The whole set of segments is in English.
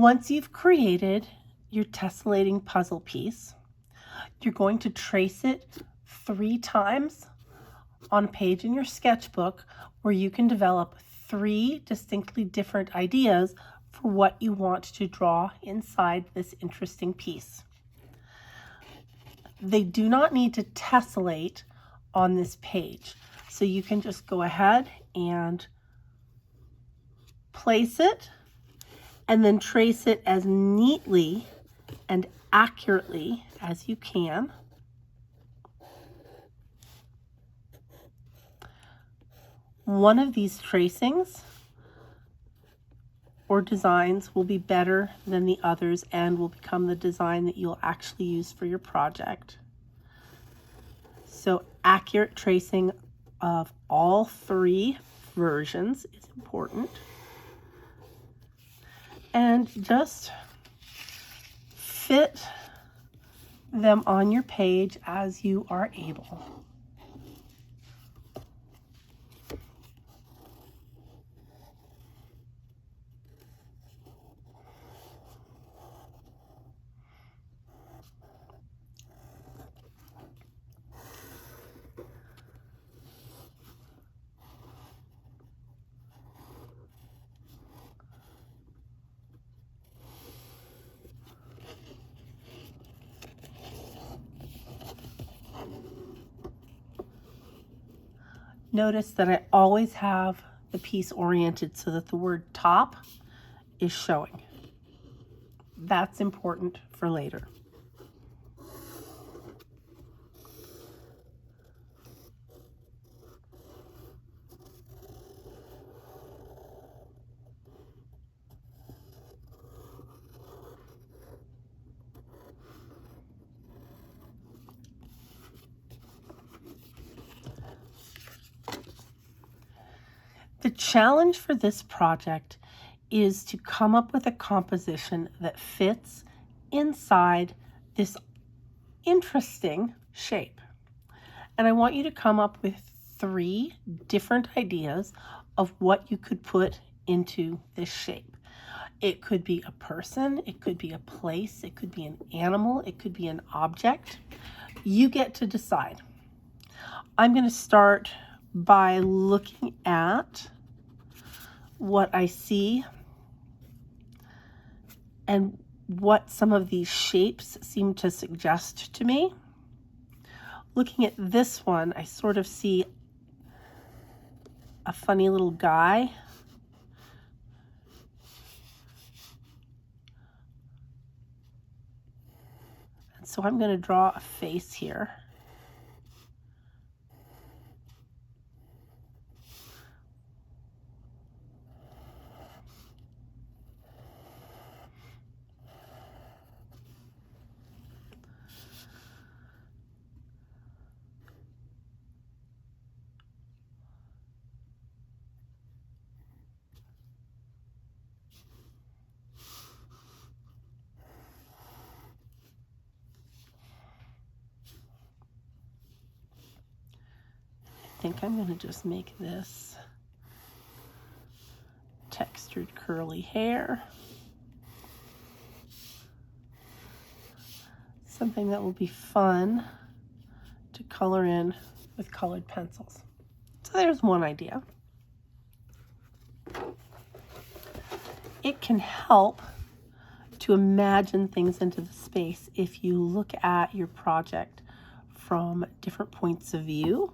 Once you've created your tessellating puzzle piece, you're going to trace it 3 times on a page in your sketchbook where you can develop 3 distinctly different ideas for what you want to draw inside this interesting piece. They do not need to tessellate on this page, so you can just go ahead and place it and then trace it as neatly and accurately as you can. One of these tracings or designs will be better than the others and will become the design that you'll actually use for your project. So accurate tracing of all 3 versions is important. And just fit them on your page as you are able. Notice that I always have the piece oriented so that the word top is showing. That's important for later. The challenge for this project is to come up with a composition that fits inside this interesting shape. And I want you to come up with 3 different ideas of what you could put into this shape. It could be a person, it could be a place, it could be an animal, it could be an object. You get to decide. I'm going to start by looking at what I see and what some of these shapes seem to suggest to me. Looking at this one, I sort of see a funny little guy. And so I'm going to draw a face here. I think I'm going to just make this textured curly hair. Something that will be fun to color in with colored pencils. So there's one idea. It can help to imagine things into the space if you look at your project from different points of view.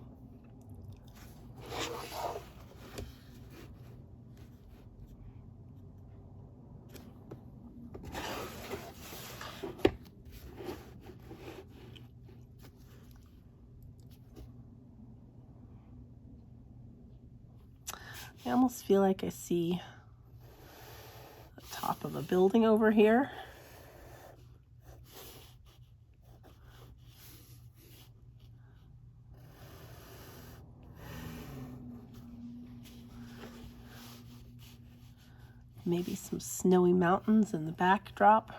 I almost feel like I see the top of a building over here. Maybe some snowy mountains in the backdrop.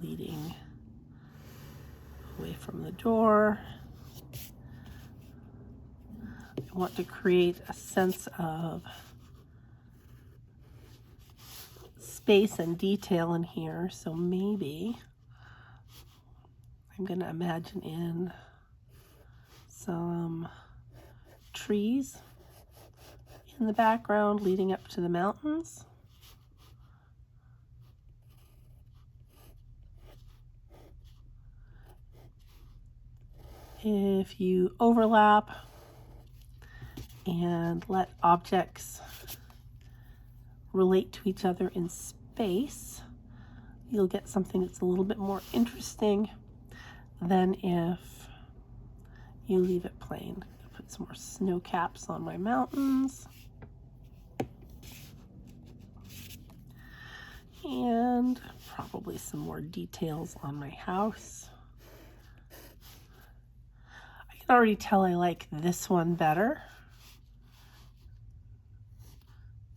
leading away from the door. I want to create a sense of space and detail in here, so maybe I'm going to imagine in some trees in the background leading up to the mountains. If you overlap and let objects relate to each other in space, you'll get something that's a little bit more interesting than if you leave it plain. I'll put some more snow caps on my mountains. And probably some more details on my house. I can already tell I like this one better.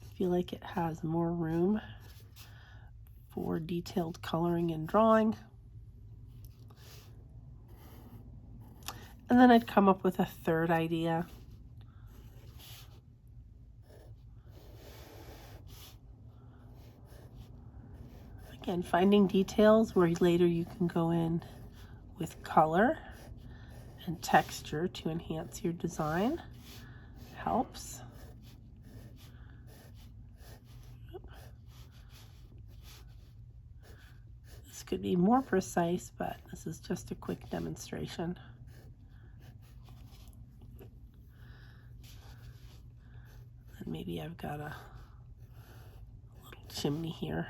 I feel like it has more room for detailed coloring and drawing. And then I'd come up with a third idea. Again, finding details where later you can go in with color and texture to enhance your design helps. This could be more precise, but this is just a quick demonstration. And maybe I've got a little chimney here.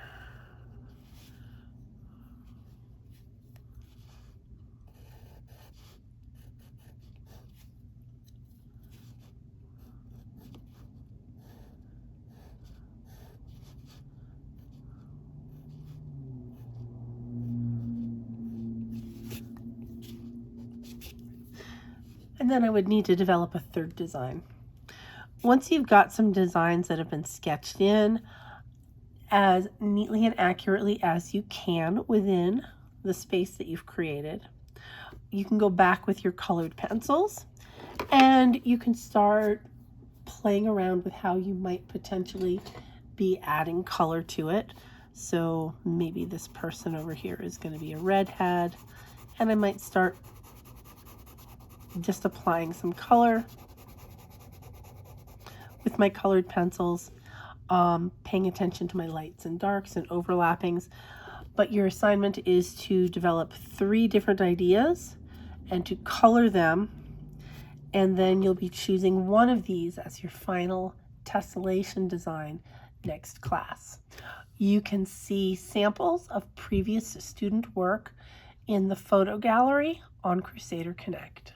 And then I would need to develop a third design. Once you've got some designs that have been sketched in as neatly and accurately as you can within the space that you've created, you can go back with your colored pencils and you can start playing around with how you might potentially be adding color to it. So maybe this person over here is going to be a redhead, and I might start just applying some color with my colored pencils, paying attention to my lights and darks and overlappings. But your assignment is to develop 3 different ideas and to color them, and then you'll be choosing one of these as your final tessellation design next class. You can see samples of previous student work in the photo gallery on Crusader Connect.